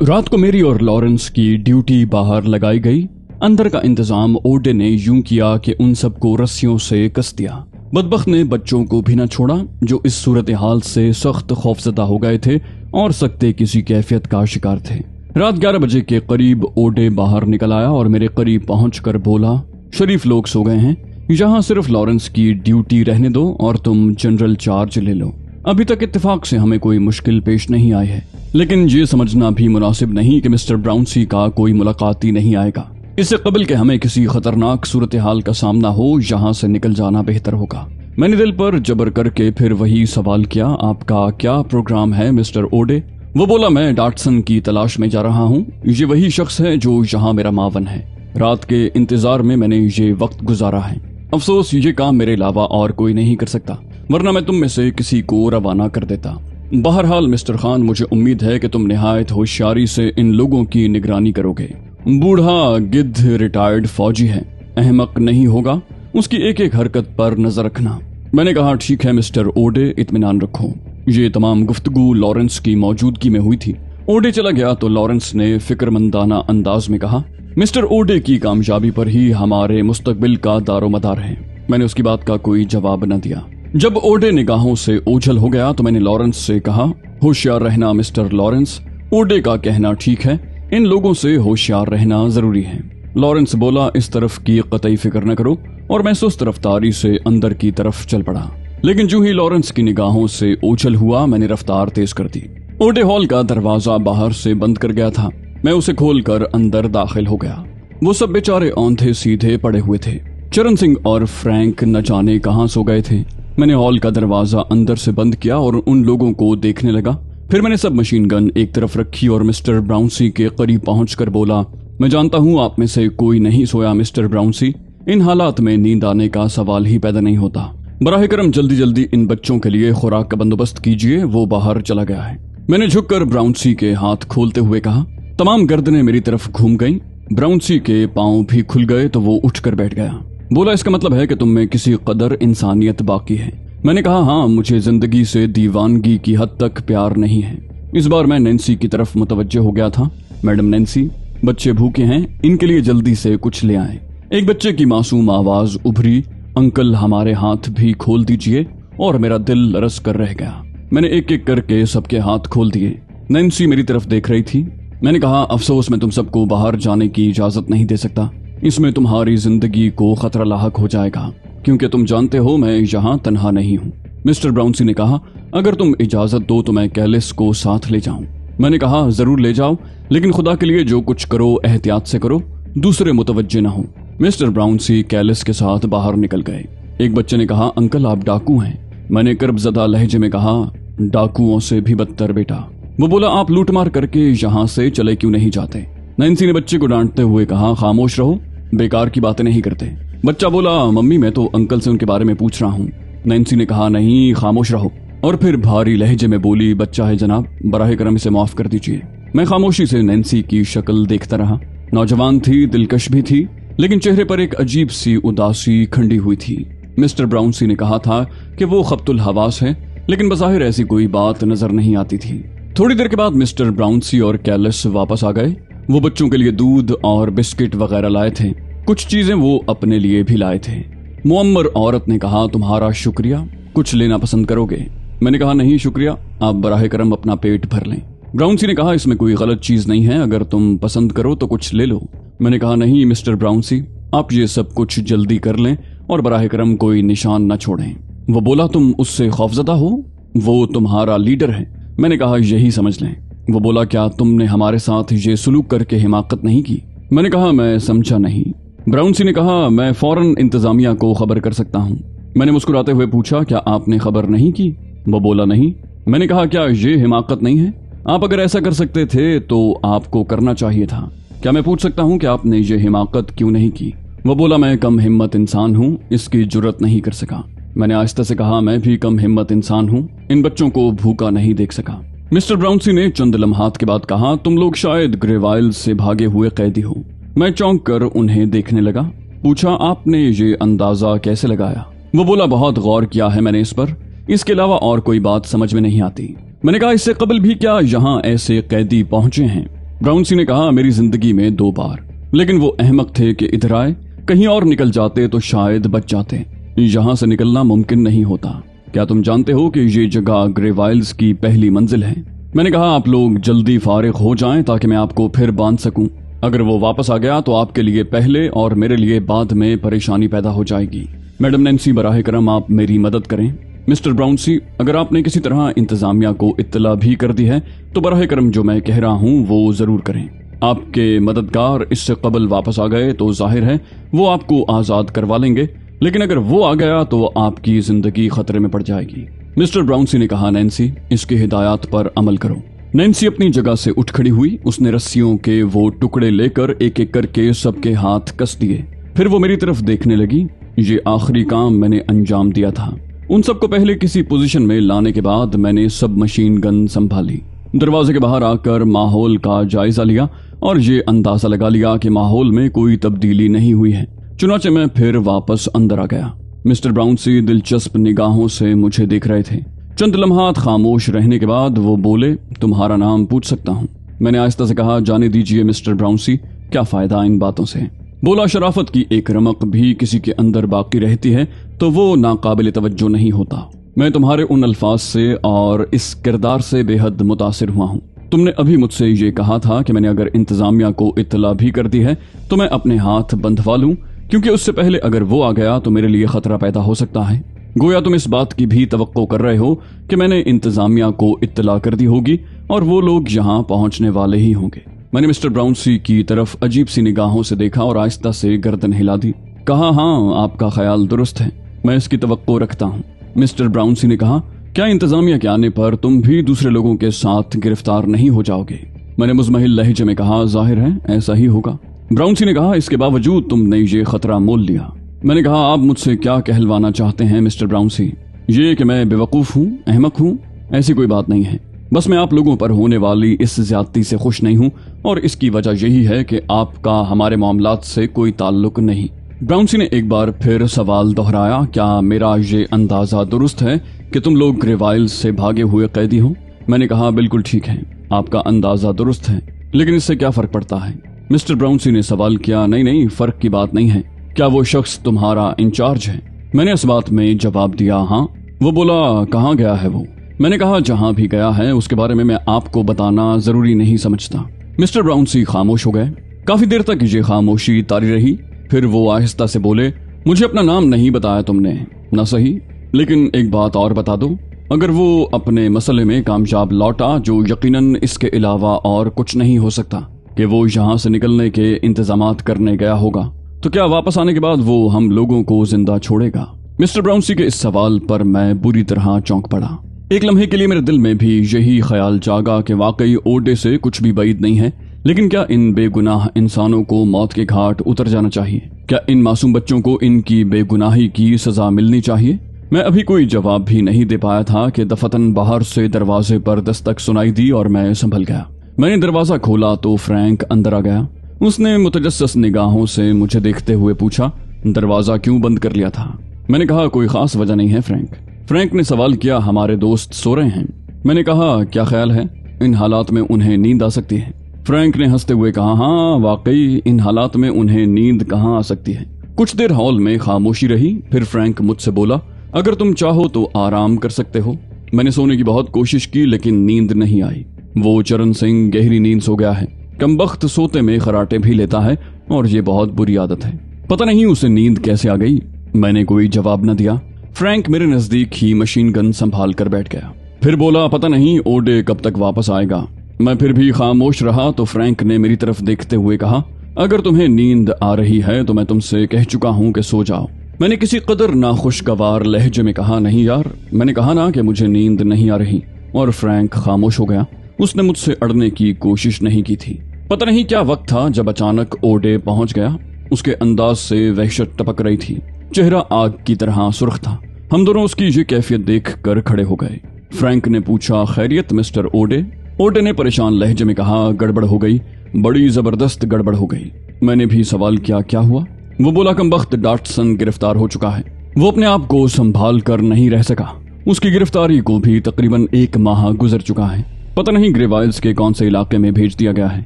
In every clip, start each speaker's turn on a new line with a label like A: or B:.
A: रात को मेरी और लॉरेंस की ड्यूटी बाहर लगाई गई। अंदर का इंतजाम ओडे ने यूं किया कि उन सबको रस्सियों से कस दिया। बदबख्त ने बच्चों को भी न छोड़ा, जो इस सूरत हाल से सख्त खौफजदा हो गए थे और सकते किसी कैफियत का शिकार थे। रात 11 बजे के करीब ओडे बाहर निकल आया और मेरे करीब पहुंचकर बोला, शरीफ लोग सो गए हैं, यहाँ सिर्फ लॉरेंस की ड्यूटी रहने दो और तुम जनरल चार्ज ले लो। अभी तक इत्तेफाक से हमें कोई मुश्किल पेश नहीं आई है, लेकिन ये समझना भी मुनासिब नहीं कि मिस्टर ब्राउनसी का कोई मुलाकाती नहीं आएगा। इससे कबल के हमें किसी खतरनाक सूरत हाल का सामना हो, यहाँ से निकल जाना बेहतर होगा। मैंने दिल पर जबर करके फिर वही सवाल किया, आपका क्या प्रोग्राम है मिस्टर ओडे? वो बोला, मैं डॉटसन की तलाश में जा रहा हूँ। ये वही शख्स है जो यहाँ मेरा मावन है। रात के इंतजार में मैंने ये वक्त गुजारा है। अफसोस ये काम मेरे अलावा और कोई नहीं कर सकता, वरना मैं तुम में से किसी को रवाना कर देता। बहरहाल मिस्टर खान, मुझे उम्मीद है कि तुम निहायत होशियारी से इन लोगों की निगरानी करोगे। बूढ़ा गिद्ध रिटायर्ड फौजी है, अहमक नहीं होगा, उसकी एक एक हरकत पर नजर रखना। मैंने कहा, ठीक है मिस्टर ओडे, इत्मीनान रखो। ये तमाम गुफ्तगू लॉरेंस की मौजूदगी में हुई थी। ओडे चला गया तो लॉरेंस ने फिक्रमंदाना अंदाज में कहा, मिस्टर ओडे की कामयाबी पर ही हमारे मुस्तकबिल का दारोमदार है। मैंने उसकी बात का कोई जवाब न दिया। जब ओडे निगाहों से ओझल हो गया तो मैंने लॉरेंस से कहा, होशियार रहना मिस्टर लॉरेंस। ओडे का कहना ठीक है, इन लोगों से होशियार रहना जरूरी है। लॉरेंस बोला, इस तरफ की कतई फिक्र न करो, और मैं सुस्त रफ्तारी से अंदर की तरफ चल पड़ा। लेकिन जो ही लॉरेंस की निगाहों से ओझल हुआ, मैंने रफ्तार तेज कर दी। ओडे हॉल का दरवाजा बाहर से बंद कर गया था। मैं उसे खोलकर अंदर दाखिल हो गया। वो सब बेचारे औंधे सीधे पड़े हुए थे। चरण सिंह और फ्रैंक न जाने कहां सो गए थे। मैंने हॉल का दरवाजा अंदर से बंद किया और उन लोगों को देखने लगा। फिर मैंने सब मशीन गन एक तरफ रखी और मिस्टर ब्राउनसी के करीब पहुंचकर बोला, मैं जानता हूं आप में से कोई नहीं सोया मिस्टर ब्राउनसी। इन हालात में नींद आने का सवाल ही पैदा नहीं होता। बराह करम जल्दी जल्दी इन बच्चों के लिए खुराक का बंदोबस्त कीजिए, वो बाहर चला गया है। मैंने झुककर ब्राउनसी के हाथ खोलते हुए कहा। तमाम गर्दनें मेरी तरफ घूम गईं। ब्राउनसी के पांव भी खुल गए तो वो उठकर बैठ गया। बोला, इसका मतलब है कि तुम में किसी कदर इंसानियत बाकी है। मैंने कहा, हाँ, मुझे जिंदगी से दीवानगी की हद तक प्यार नहीं है। इस बार मैं नैन्सी की तरफ मुतवज्जे हो गया था। मैडम नैन्सी, बच्चे भूखे हैं, इनके लिए जल्दी से कुछ ले आए। एक बच्चे की मासूम आवाज उभरी, अंकल हमारे हाथ भी खोल दीजिए, और मेरा दिल लरस कर रह गया। मैंने एक एक करके सबके हाथ खोल दिए। नैन्सी मेरी तरफ देख रही थी। मैंने कहा, अफसोस मैं तुम सबको बाहर जाने की इजाजत नहीं दे सकता। इसमें तुम्हारी जिंदगी को खतरा लाहक हो जाएगा, क्योंकि तुम जानते हो मैं यहाँ तन्हा नहीं हूँ। मिस्टर ब्राउनसी ने कहा, अगर तुम इजाजत दो तो मैं कैलिस को साथ ले जाऊं। मैंने कहा, जरूर ले जाओ, लेकिन खुदा के लिए जो कुछ करो एहतियात से करो, दूसरे मुतवज्जे न हो। मिस्टर ब्राउनसी कैलिस के साथ बाहर निकल गए। एक बच्चे ने कहा, अंकल आप डाकू हैं। मैंने कर्बजदा लहजे में कहा, डाकुओं से भी बदतर बेटा। वो बोला, आप लूटमार करके यहाँ से चले क्यों नहीं जाते? नैन्सी ने बच्चे को डांटते हुए कहा, खामोश रहो, बेकार की बातें नहीं करते। बच्चा बोला, मम्मी मैं तो अंकल से उनके बारे में पूछ रहा हूँ। नैन्सी ने कहा, नहीं, खामोश रहो, और फिर भारी लहजे में बोली, बच्चा है जनाब, बराह करम इसे माफ कर दीजिए। मैं खामोशी से नैन्सी की शक्ल देखता रहा। नौजवान थी, दिलकश भी थी, लेकिन चेहरे पर एक अजीब सी उदासी खंडी हुई थी। मिस्टर ब्राउनसी ने कहा था कि वो खब्तुल हवास है, लेकिन बज़ाहिर ऐसी कोई बात नजर नहीं आती थी। थोड़ी देर के बाद मिस्टर ब्राउनसी और कैलिस वापस आ गए। वो बच्चों के लिए दूध और बिस्किट वगैरह लाए थे। कुछ चीजें वो अपने लिए भी लाए थे। मुअम्मर औरत ने कहा, तुम्हारा शुक्रिया, कुछ लेना पसंद करोगे? मैंने कहा, नहीं शुक्रिया, आप बराह करम अपना पेट भर लें। ब्राउनसी ने कहा, इसमें कोई गलत चीज नहीं है, अगर तुम पसंद करो तो कुछ ले लो। मैंने कहा, नहीं मिस्टर ब्राउनसी, आप ये सब कुछ जल्दी कर लें और बराह करम कोई निशान न छोड़ें। वो बोला, तुम उससे खौफजदा हो? वो तुम्हारा लीडर है। मैंने कहा, यही समझ लें। वो बोला, क्या तुमने हमारे साथ ये सुलूक करके हिमाकत नहीं की? मैंने कहा, मैं समझा नहीं। ब्राउनसी ने कहा, मैं फौरन इंतजामिया को खबर कर सकता हूँ। मैंने मुस्कुराते हुए पूछा, क्या आपने खबर नहीं की? वो बोला, नहीं। मैंने कहा, क्या ये हिमाकत नहीं है? आप अगर ऐसा कर सकते थे तो आपको करना चाहिए था। क्या मैं पूछ सकता हूँ कि आपने ये हिमाकत क्यों नहीं की? वो बोला, मैं कम हिम्मत इंसान हूँ, इसकी जुर्रत नहीं कर सका। मैंने आहिस्ता से कहा, मैं भी कम हिम्मत इंसान हूँ, इन बच्चों को भूखा नहीं देख सका। मिस्टर ब्राउनसी ने चंद लम्हात के बाद कहा, तुम लोग शायद ग्रेवाइल से भागे हुए कैदी हो। मैं चौंक कर उन्हें देखने लगा। पूछा, आपने ये अंदाजा कैसे लगाया? वो बोला, बहुत गौर किया है मैंने इस पर, इसके अलावा और कोई बात समझ में नहीं आती। मैंने कहा, इससे कबल भी क्या यहाँ ऐसे कैदी पहुंचे हैं? ब्राउनसी ने कहा, मेरी जिंदगी में 2 बार, लेकिन वो अहमक थे कि इधर आए, कहीं और निकल जाते तो शायद बच जाते। यहाँ से निकलना मुमकिन नहीं होता। क्या तुम जानते हो कि ये जगह ग्रेवाइल्स की पहली मंजिल है? मैंने कहा, आप लोग जल्दी फारिग हो जाएं ताकि मैं आपको फिर बांध सकूं। अगर वो वापस आ गया तो आपके लिए पहले और मेरे लिए बाद में परेशानी पैदा हो जाएगी। मैडम नैन्सी, बराह करम आप मेरी मदद करें। मिस्टर ब्राउनसी, अगर आपने किसी तरह इंतजामिया को इत्तला भी कर दी है तो बराह करम जो मैं कह रहा हूँ वो जरूर करें। आपके मददगार इससे कबल वापस आ गए तो जाहिर है वो आपको आजाद करवा लेंगे, लेकिन अगर वो आ गया तो आपकी जिंदगी खतरे में पड़ जाएगी। मिस्टर ब्राउनसी ने कहा, नैन्सी, इसकी हिदायत पर अमल करो। नैन्सी अपनी जगह से उठ खड़ी हुई। उसने रस्सियों के वो टुकड़े लेकर एक एक करके सबके हाथ कस दिए। फिर वो मेरी तरफ देखने लगी। ये आखिरी काम मैंने अंजाम दिया था। उन सबको पहले किसी पोजीशन में लाने के बाद मैंने सब मशीन गन संभाली। दरवाजे के बाहर आकर माहौल का जायजा लिया और ये अंदाजा लगा लिया कि माहौल में कोई तब्दीली नहीं हुई है। चुनाचे मैं फिर वापस अंदर आ गया। मिस्टर ब्राउनसी दिलचस्प निगाहों से मुझे देख रहे थे। चंद लम्हात खामोश रहने के बाद वो बोले, तुम्हारा नाम पूछ सकता हूँ? मैंने आहिस्ता से कहा, जाने दीजिए मिस्टर ब्राउनसी, क्या फायदा इन बातों से। बोला, शराफत की एक रमक भी किसी के अंदर बाकी रहती है तो वो नाकाबिल तवज्जो नहीं होता। मैं तुम्हारे उन अल्फाज से और इस किरदार से बेहद मुतासिर हुआ हूँ। तुमने अभी मुझसे ये कहा था कि मैंने अगर इंतजामिया को इत्तला भी कर दी है तो मैं अपने हाथ बंधवा लूं, क्योंकि उससे पहले अगर वो आ गया तो मेरे लिए खतरा पैदा हो सकता है। गोया तुम इस बात की भी तवक्को कर रहे हो कि मैंने इंतजामिया को इत्तला कर दी होगी और वो लोग यहाँ पहुंचने वाले ही होंगे। मैंने मिस्टर ब्राउनसी की तरफ अजीब सी निगाहों से देखा और आहिस्ता से गर्दन हिला दी। कहा, हाँ, आपका ख्याल दुरुस्त है, मैं इसकी तवक्को रखता हूँ। मिस्टर ब्राउनसी ने कहा, क्या इंतजामिया के आने पर तुम भी दूसरे लोगों के साथ गिरफ्तार नहीं हो जाओगे? मैंने मुज़महिल लहजे में कहा, जाहिर है ऐसा ही होगा। ब्राउनसी ने कहा, इसके बावजूद तुमने ये खतरा मोल लिया। मैंने कहा, आप मुझसे क्या कहलवाना चाहते हैं मिस्टर ब्राउनसी? ये कि मैं बेवकूफ हूँ, अहमक हूँ? ऐसी कोई बात नहीं है। बस मैं आप लोगों पर होने वाली इस ज्यादती से खुश नहीं हूँ और इसकी वजह यही है कि आपका हमारे मामलात से कोई ताल्लुक नहीं। ब्राउनसी ने एक बार फिर सवाल दोहराया, क्या मेरा ये अंदाजा दुरुस्त है कि तुम लोग ग्रेवाइल्स से भागे हुए कैदी हो? मैंने कहा, बिल्कुल ठीक है, आपका अंदाजा दुरुस्त है, लेकिन इससे क्या फर्क पड़ता है? मिस्टर ब्राउनसी ने सवाल किया, नहीं, फर्क की बात नहीं है। क्या वो शख्स तुम्हारा इंचार्ज है? मैंने इस बात में जवाब दिया, हाँ। वो बोला, कहाँ गया है वो? मैंने कहा, जहां भी गया है उसके बारे में मैं आपको बताना जरूरी नहीं समझता। मिस्टर ब्राउनसी खामोश हो गए। काफी देर तक ये खामोशी तारी रही। फिर वो आहिस्ता से बोले, मुझे अपना नाम नहीं बताया तुमने, ना सही, लेकिन एक बात और बता दो, अगर वो अपने मसले में कामयाब लौटा, जो यकीनन इसके अलावा और कुछ नहीं हो सकता कि वो यहाँ से निकलने के इंतजामात करने गया होगा, तो क्या वापस आने के बाद वो हम लोगों को जिंदा छोड़ेगा? मिस्टर ब्राउनसी के इस सवाल पर मैं बुरी तरह चौंक पड़ा। एक लम्हे के लिए मेरे दिल में भी यही ख्याल जागा कि वाकई ओडे से कुछ भी बैद नहीं है, लेकिन क्या इन बेगुनाह इंसानों को मौत के घाट उतर जाना चाहिए? क्या इन मासूम बच्चों को इनकी बेगुनाही की सजा मिलनी चाहिए? मैं अभी कोई जवाब भी नहीं दे पाया था कि दफतन बाहर से दरवाजे पर दस्तक सुनाई दी और मैं संभल गया। मैंने दरवाजा खोला तो फ्रैंक अंदर आ गया। उसने मुतजस्सिस निगाहों से मुझे देखते हुए पूछा, दरवाजा क्यों बंद कर लिया था? मैंने कहा, कोई खास वजह नहीं है फ्रैंक। फ्रैंक ने सवाल किया, हमारे दोस्त सो रहे हैं? मैंने कहा, क्या ख्याल है, इन हालात में उन्हें नींद आ सकती है? फ्रैंक ने हंसते हुए कहा, हाँ वाकई इन हालात में उन्हें नींद कहाँ आ सकती है। कुछ देर हॉल में खामोशी रही। फिर फ्रैंक मुझसे बोला, अगर तुम चाहो तो आराम कर सकते हो। मैंने सोने की बहुत कोशिश की लेकिन नींद नहीं आई। वो चरण सिंह गहरी नींद सो गया है। कमबख्त सोते में खराटे भी लेता है और ये बहुत बुरी आदत है। पता नहीं उसे नींद कैसे आ गई। मैंने कोई जवाब न दिया। फ्रैंक मेरे नजदीक ही मशीन गन संभाल कर बैठ गया। फिर बोला, पता नहीं ओडे कब तक वापस आएगा। मैं फिर भी खामोश रहा तो फ्रैंक ने मेरी तरफ देखते हुए कहा, अगर तुम्हें नींद आ रही है तो मैं तुमसे कह चुका हूं कि सो जाओ। मैंने किसी कदर नाखुशगवार लहजे में कहा, नहीं यार, मैंने कहा ना कि मुझे नींद नहीं आ रही। और फ्रैंक खामोश हो गया। उसने मुझसे अड़ने की कोशिश नहीं की थी। पता नहीं क्या वक्त था जब अचानक ओडे पहुंच गया। उसके अंदाज से वहशत टपक रही थी। चेहरा आग की तरह सुर्ख था। हम दोनों उसकी ये कैफियत देख कर खड़े हो गए। फ्रैंक ने पूछा, खैरियत मिस्टर ओडे? ओडे ने परेशान लहजे में कहा, गड़बड़ हो गई, बड़ी जबरदस्त गड़बड़ हो गई। मैंने भी सवाल किया, क्या हुआ? वो बोला, कमबख्त डॉटसन गिरफ्तार हो चुका है। वो अपने आप को संभाल कर नहीं रह सका। उसकी गिरफ्तारी को भी तकरीबन 1 माह गुजर चुका है। पता नहीं ग्रेवाइल्स के कौन से इलाके में भेज दिया गया है।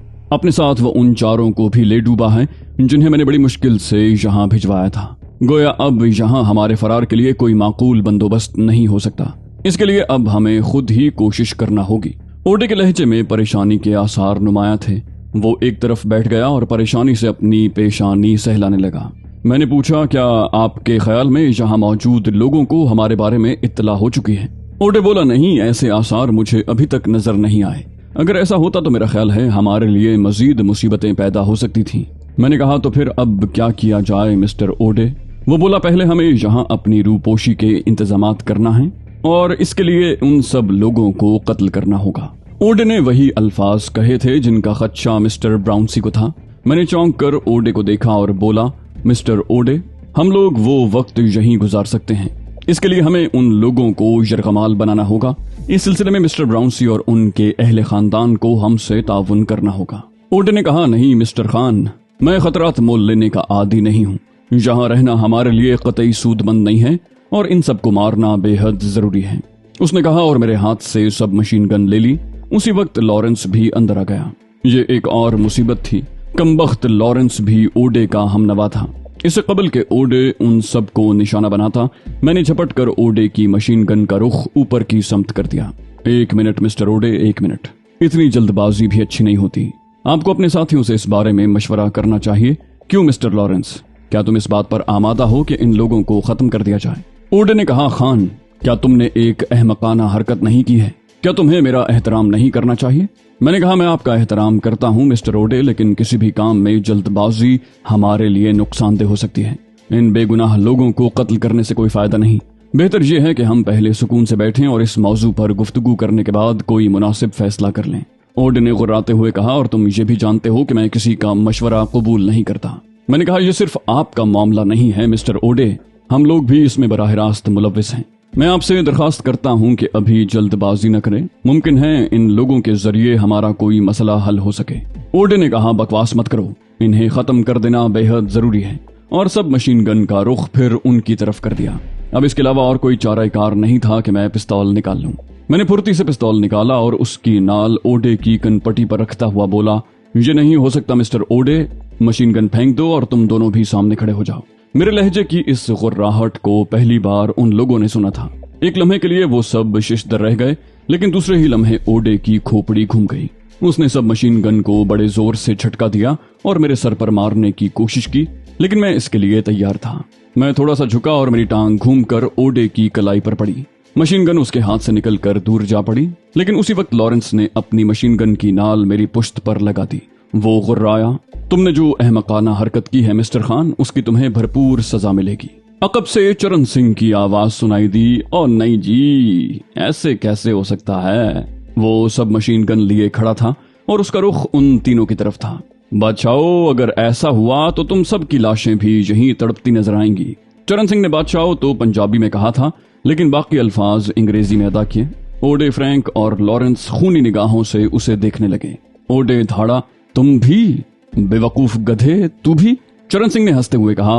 A: अपने साथ वो उन चारों को भी ले डूबा है जिन्हें मैंने बड़ी मुश्किल से यहाँ भिजवाया था। गोया अब यहाँ हमारे फरार के लिए कोई माकूल बंदोबस्त नहीं हो सकता। इसके लिए अब हमें खुद ही कोशिश करना होगी। ओडे के लहजे में परेशानी के आसार नुमाया थे। वो एक तरफ बैठ गया और परेशानी से अपनी पेशानी सहलाने लगा। मैंने पूछा, क्या आपके ख्याल में यहाँ मौजूद लोगों को हमारे बारे में इत्तला हो चुकी है? ओडे बोला, नहीं, ऐसे आसार मुझे अभी तक नजर नहीं आए। अगर ऐसा होता तो मेरा ख्याल है हमारे लिए मजीद मुसीबतें पैदा हो सकती थीं। मैंने कहा, तो फिर अब क्या किया जाए मिस्टर ओडे? वो बोला, पहले हमें यहाँ अपनी रूपोशी के इंतजामात करना है और इसके लिए उन सब लोगों को कत्ल करना होगा। ओडे ने वही अल्फाज कहे थे जिनका खदशा मिस्टर ब्राउनसी को था। मैंने चौंक कर ओडे को देखा और बोला, मिस्टर ओडे, हम लोग वो वक्त यहीं गुजार सकते हैं। इसके लिए हमें उन लोगों को यरगमाल बनाना होगा। इस सिलसिले में मिस्टर ब्राउनसी और उनके अहले खानदान को हमसे ताउन करना होगा। ओडे ने कहा, नहीं मिस्टर खान, मैं खतरात मोल लेने का आदी नहीं हूँ। यहाँ रहना हमारे लिए कतई सूदमंद नहीं है और इन सबको मारना बेहद जरूरी है। उसने कहा और मेरे हाथ से सब मशीन गन ले ली। उसी वक्त लॉरेंस भी अंदर आ गया। ये एक और मुसीबत थी। कमबख्त लॉरेंस भी ओडे का हमनवा था। इससे कबल के ओडे उन सबको निशाना बनाता, मैंने झपट कर ओडे की मशीन गन का रुख ऊपर की समत कर दिया। 1 मिनट मिस्टर ओडे, 1 मिनट। इतनी जल्दबाजी भी अच्छी नहीं होती। आपको अपने साथियों से इस बारे में मशवरा करना चाहिए। क्यों मिस्टर लॉरेंस, क्या तुम इस बात पर आमादा हो कि इन लोगों को खत्म कर दिया जाए? ओडे ने कहा, खान, क्या तुमने एक अहमकाना हरकत नहीं की है? क्या तुम्हें मेरा एहतराम नहीं करना चाहिए? मैंने कहा, मैं आपका एहतराम करता हूं मिस्टर ओडे, लेकिन किसी भी काम में जल्दबाजी हमारे लिए नुकसानदेह हो सकती है। इन बेगुनाह लोगों को कत्ल करने से कोई फायदा नहीं। बेहतर यह है कि हम पहले सुकून से बैठें और इस मौजू पर गुफ्तगू करने के बाद कोई मुनासिब फैसला कर लें। ओडे ने गुर्राते हुए कहा, और तुम ये भी जानते हो कि मैं किसी का मशवरा कबूल नहीं करता। मैंने कहा, यह सिर्फ आपका मामला नहीं है मिस्टर ओडे, हम लोग भी इसमें बराह रास्त मुलव्विस हैं। मैं आपसे दरखास्त करता हूं कि अभी जल्दबाजी न करें। मुमकिन है इन लोगों के जरिए हमारा कोई मसला हल हो सके। ओडे ने कहा, बकवास मत करो, इन्हें खत्म कर देना बेहद जरूरी है। और सब मशीन गन का रुख फिर उनकी तरफ कर दिया। अब इसके अलावा और कोई चाराकार नहीं था कि मैं पिस्तौल निकाल लूं। मैंने फुर्ती से पिस्तौल निकाला और उसकी नाल ओडे की कनपटी पर रखता हुआ बोला, ये नहीं हो सकता मिस्टर ओडे, मशीन गन फेंक दो और तुम दोनों भी सामने खड़े हो जाओ। मेरे लहजे की इस गुर्राहट को पहली बार उन लोगों ने सुना था। एक लम्हे के लिए वो सब शिश्तर रह गए, लेकिन दूसरे ही लम्हे ओडे की खोपड़ी घूम गई। उसने सब मशीन गन को बड़े जोर से झटका दिया और मेरे सर पर मारने की कोशिश की, लेकिन मैं इसके लिए तैयार था। मैं थोड़ा सा झुका और मेरी टांग घूमकर ओडे की कलाई पर पड़ी। मशीन गन उसके हाथ से निकलकर दूर जा पड़ी, लेकिन उसी वक्त लॉरेंस ने अपनी मशीन गन की नाल मेरी पुश्त पर लगा दी। वो गुर्राया, तुमने जो अहमकाना हरकत की है मिस्टर खान, उसकी तुम्हें भरपूर सजा मिलेगी। अकब से चरण सिंह की आवाज सुनाई दी, और नहीं जी, ऐसे कैसे हो सकता है। वो सब मशीन गन लिए खड़ा था और उसका रुख उन तीनों की तरफ था। बादशाहो, अगर ऐसा हुआ तो तुम सब की लाशें भी यहीं तड़पती नजर आएंगी। चरण सिंह ने बादशाहो तो पंजाबी में कहा था, लेकिन बाकी अल्फाज अंग्रेजी में अदा किए। ओडे, फ्रैंक और लॉरेंस खूनी निगाहों से उसे देखने लगे। ओडे धाड़ा, तुम भी? बेवकूफ गधे, तू भी? चरण सिंह ने हंसते हुए कहा,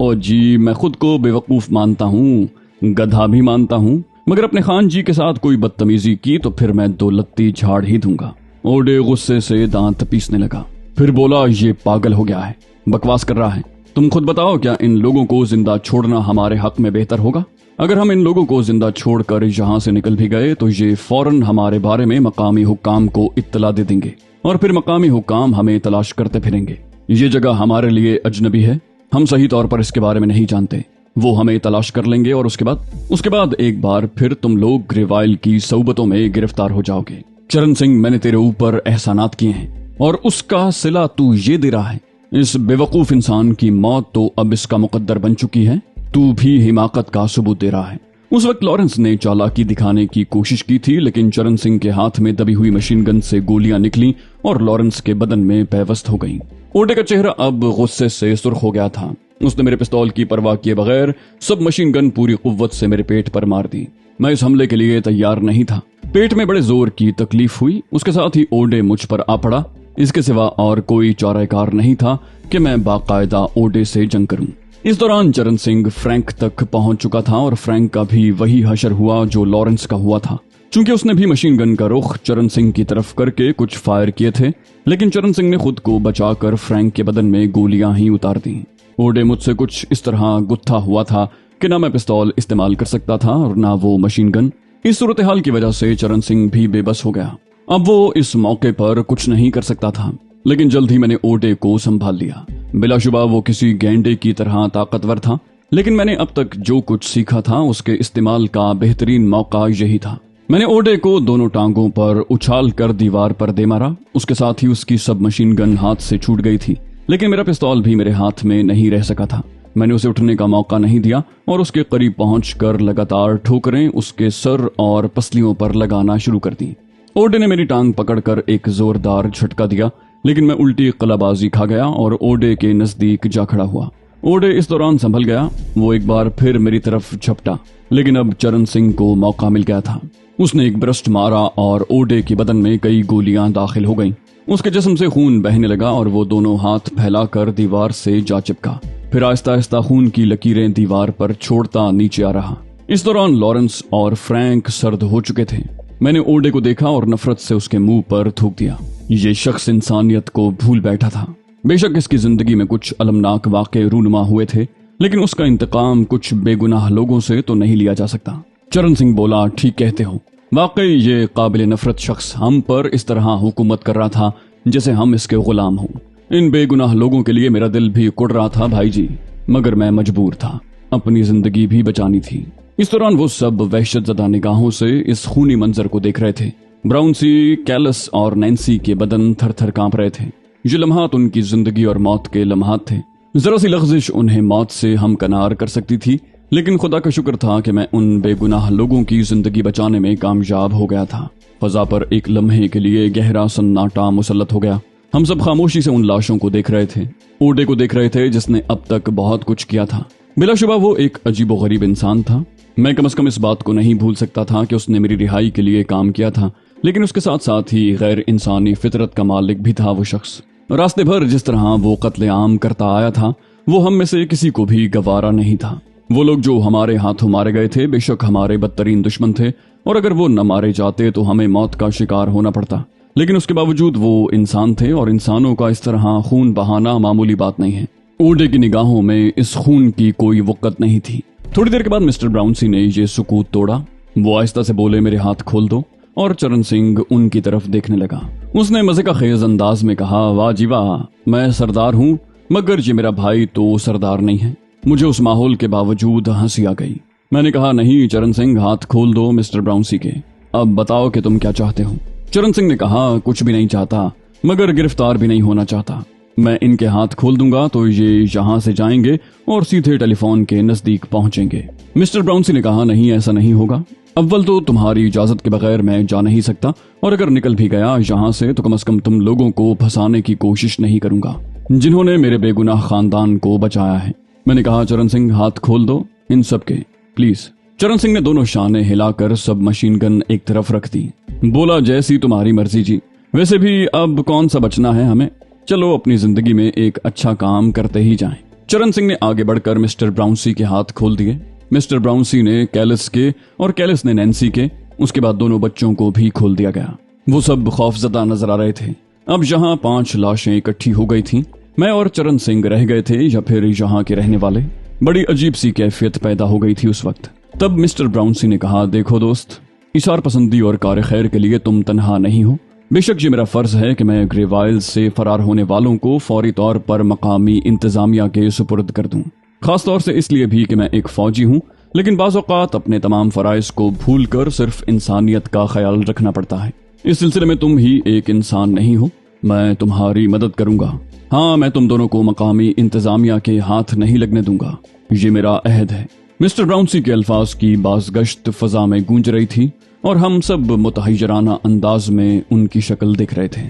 A: ओ जी, मैं खुद को बेवकूफ मानता हूँ, गधा भी मानता हूँ, मगर अपने खान जी के साथ कोई बदतमीजी की तो फिर मैं 2 लत्ती झाड़ ही दूंगा। ओडे गुस्से से दांत पीसने लगा, फिर बोला, ये पागल हो गया है, बकवास कर रहा है। तुम खुद बताओ, क्या इन लोगों को जिंदा छोड़ना हमारे हक में बेहतर होगा? अगर हम इन लोगों को जिंदा छोड़कर यहाँ से निकल भी गए तो ये फौरन हमारे बारे में मकामी हुक्काम को इत्तला दे देंगे और फिर मकामी हुक्काम हमें तलाश करते फिरेंगे। ये जगह हमारे लिए अजनबी है, हम सही तौर पर इसके बारे में नहीं जानते। वो हमें तलाश कर लेंगे और उसके बाद एक बार फिर तुम लोग ग्रेवाइल की सौबतों में गिरफ्तार हो जाओगे। चरण सिंह, मैंने तेरे ऊपर एहसानात किए हैं और उसका सिला तू ये दे रहा है। इस बेवकूफ इंसान की मौत तो अब इसका मुकद्दर बन चुकी है, तू भी हिमाकत का सबूत दे रहा है। उस वक्त लॉरेंस ने चालाकी दिखाने की कोशिश की थी, लेकिन चरण सिंह के हाथ में दबी हुई मशीन गन से गोलियां निकली और लॉरेंस के बदन में पैवस्त हो गईं। ओडे का चेहरा अब गुस्से से सुर्ख हो गया था। उसने मेरे पिस्तौल की परवाह किए बगैर सब मशीन गन पूरी कुव्वत से मेरे पेट पर मार दी। मैं इस हमले के लिए तैयार नहीं था। पेट में बड़े जोर की तकलीफ हुई, उसके साथ ही ओडे मुझ पर आ पड़ा। इसके सिवा और कोई चाराकार नहीं था कि मैं बाकायदा ओडे से जंग करूं। इस दौरान चरण सिंह फ्रैंक तक पहुंच चुका था और फ्रैंक का भी वही हशर हुआ जो लॉरेंस का हुआ था। चूंकि उसने भी मशीन गन का रुख चरण सिंह की तरफ करके कुछ फायर किए थे, लेकिन चरण सिंह ने खुद को बचाकर फ्रैंक के बदन में गोलियां ही उतार दी। ओडे मुझसे कुछ इस तरह गुत्था हुआ था कि ना मैं पिस्तौल इस्तेमाल कर सकता था और ना वो मशीन गन। इस सूरत हाल की वजह से चरण सिंह भी बेबस हो गया। अब वो इस मौके पर कुछ नहीं कर सकता था, लेकिन जल्द ही मैंने ओडे को संभाल लिया। बिलाशुबा वो किसी गेंडे की तरह ताकतवर था, लेकिन मैंने अब तक जो कुछ सीखा था उसके इस्तेमाल का बेहतरीन मौका यही था। मैंने ओडे को दोनों टांगों पर उछाल कर दीवार पर दे मारा। उसके साथ ही उसकी सब मशीन गन हाथ से छूट गई थी, लेकिन मेरा पिस्तौल भी मेरे हाथ में नहीं रह सका था। मैंने उसे उठने का मौका नहीं दिया और उसके करीब पहुंचकर लगातार ठोकरें उसके सर और पसलियों पर लगाना शुरू कर दी। ओडे ने मेरी टांग पकड़कर एक जोरदार झटका दिया, लेकिन मैं उल्टी कलाबाजी खा गया और ओडे के नजदीक जा खड़ा हुआ। ओडे इस दौरान संभल गया। वो एक बार फिर मेरी तरफ झपटा, लेकिन अब चरण सिंह को मौका मिल गया था। उसने एक ब्रस्ट मारा और ओडे के बदन में कई गोलियां दाखिल हो गईं। उसके जिस्म से खून बहने लगा और वो दोनों हाथ फैलाकर दीवार से जा चिपका। फिर आहिस्ता आहिस्ता खून की लकीरें दीवार पर छोड़ता नीचे आ रहा। इस दौरान लॉरेंस और फ्रैंक सर्द हो चुके थे। मैंने ओडे को देखा और नफरत से उसके मुंह पर थूक दिया। ये शख्स इंसानियत को भूल बैठा था। बेशक इसकी जिंदगी में कुछ अलमनाक वाक़े रूनुमा हुए थे, लेकिन उसका इंतकाम कुछ बेगुनाह लोगों से तो नहीं लिया जा सकता। चरण सिंह बोला, ठीक कहते हो, वाकई ये काबिल नफरत शख्स हम पर इस तरह हुकूमत कर रहा था जैसे हम इसके गुलाम हों। इन बेगुनाह लोगों के लिए मेरा दिल भी कुड़ रहा था भाई जी, मगर मैं मजबूर था, अपनी जिंदगी भी बचानी थी। इस दौरान वो सब वहशतज़दा निगाहों से इस खूनी मंजर को देख रहे थे। ब्राउनसी, कैलस और नैन्सी के बदन थर थर कांप रहे थे। ये लम्हात उनकी जिंदगी और मौत के लम्हात थे। जरा सी लग़ज़िश उन्हें मौत से हमकनार कर सकती थी, लेकिन खुदा का शुक्र था कि मैं उन बेगुनाह लोगों की जिंदगी बचाने में कामयाब हो गया था। फजा पर एक लम्हे के लिए गहरा सन्नाटा मुसल्लत हो गया। हम सब खामोशी से उन लाशों को देख रहे थे। ओडे को देख रहे थे जिसने अब तक बहुत कुछ किया था। बिलाशुबा वो एक अजीबोगरीब इंसान था। मैं कम से कम इस बात को नहीं भूल सकता था कि उसने मेरी रिहाई के लिए काम किया था, लेकिन उसके साथ साथ ही गैर इंसानी फितरत का मालिक भी था वो शख्स। रास्ते भर जिस तरह वो कत्लेआम करता आया था, वो हम में से किसी को भी गवारा नहीं था। वो लोग जो हमारे हाथों मारे गए थे बेशक हमारे बदतरीन दुश्मन थे, और अगर वो न मारे जाते तो हमें मौत का शिकार होना पड़ता, लेकिन उसके बावजूद वो इंसान थे और इंसानों का इस तरह खून बहाना मामूली बात नहीं है। ओडे की निगाहों में इस खून की कोई वक़्त नहीं थी। थोड़ी देर के बाद मिस्टर ब्राउनसी ने ये सुकूत तोड़ा। वो आहिस्ता से बोले, मेरे हाथ खोल दो, और चरण सिंह उनकी तरफ देखने लगा। उसने मजे का खेज अंदाज में कहा, वाह जी वाह, मैं सरदार हूँ, मगर ये मेरा भाई तो सरदार नहीं है। मुझे उस माहौल के बावजूद हंसी आ गई। मैंने कहा, नहीं चरण सिंह, हाथ खोल दो मिस्टर ब्राउनसी के। अब बताओ कि तुम क्या चाहते हो। चरण सिंह ने कहा, कुछ भी नहीं चाहता, मगर गिरफ्तार भी नहीं होना चाहता। मैं इनके हाथ खोल दूंगा तो ये यहाँ से जाएंगे और सीधे टेलीफोन के नजदीक पहुंचेंगे। मिस्टर ब्राउनसी ने कहा, नहीं, ऐसा नहीं होगा। अव्वल तो तुम्हारी इजाजत के बगैर मैं जा नहीं सकता, और अगर निकल भी गया यहाँ से तो कम से कम तुम लोगों को फंसाने की कोशिश नहीं करूंगा जिन्होंने मेरे बेगुनाह खानदान को बचाया है। मैंने कहा, चरण सिंह, हाथ खोल दो इन सब के, प्लीज। चरण सिंह ने दोनों शाने हिलाकर सब मशीन गन एक तरफ रख दी। बोला, जैसी तुम्हारी मर्जी जी, वैसे भी अब कौन सा बचना है हमें, चलो अपनी जिंदगी में एक अच्छा काम करते ही जाएं। चरण सिंह ने आगे बढ़कर मिस्टर ब्राउनसी के हाथ खोल दिए। मिस्टर ब्राउनसी ने कैलिस के और कैलिस ने नैन्सी के। उसके बाद दोनों बच्चों को भी खोल दिया गया। वो सब खौफजदा नजर आ रहे थे। अब यहाँ 5 लाशें इकट्ठी हो गई थीं। मैं और चरण सिंह रह गए थे या फिर यहाँ के रहने वाले। बड़ी अजीब सी कैफियत पैदा हो गई थी उस वक्त। तब मिस्टर ब्राउनसी ने कहा, देखो दोस्त, इशार पसंदी और कार खैर के लिए तुम तन्हा नहीं हो। बेशक ये मेरा फर्ज है कि मैं ग्रेवाइल से फरार होने वालों को फौरी तौर पर मकामी इंतजामिया के सुपुर्द कर दूं, खासतौर से इसलिए भी कि मैं एक फौजी हूं, लेकिन बाज़ औक़ात अपने तमाम फराइज को भूल कर सिर्फ इंसानियत का ख्याल रखना पड़ता है। इस सिलसिले में तुम ही एक इंसान नहीं हो, मैं तुम्हारी मदद करूंगा। हाँ, मैं तुम दोनों को मकामी इंतजामिया के हाथ नहीं लगने दूंगा, ये मेरा अहद है। मिस्टर ब्राउनसी के अल्फाज की बाज़गश्त फजा में गूंज रही थी और हम सब मुतहय्यराना अंदाज में उनकी शक्ल देख रहे थे।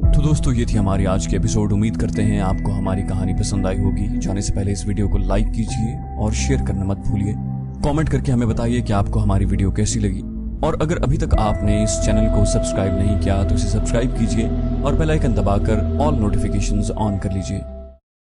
A: तो दोस्तों, ये थी हमारी आज की एपिसोड। उम्मीद करते हैं आपको हमारी कहानी पसंद आई होगी। जाने से पहले इस वीडियो को लाइक कीजिए और शेयर करना मत भूलिए। कमेंट करके हमें बताइए कि आपको हमारी वीडियो कैसी लगी, और अगर अभी तक आपने इस चैनल को सब्सक्राइब नहीं किया तो इसे सब्सक्राइब कीजिए और बेल आइकन दबाकर ऑल नोटिफिकेशंस ऑन कर लीजिए।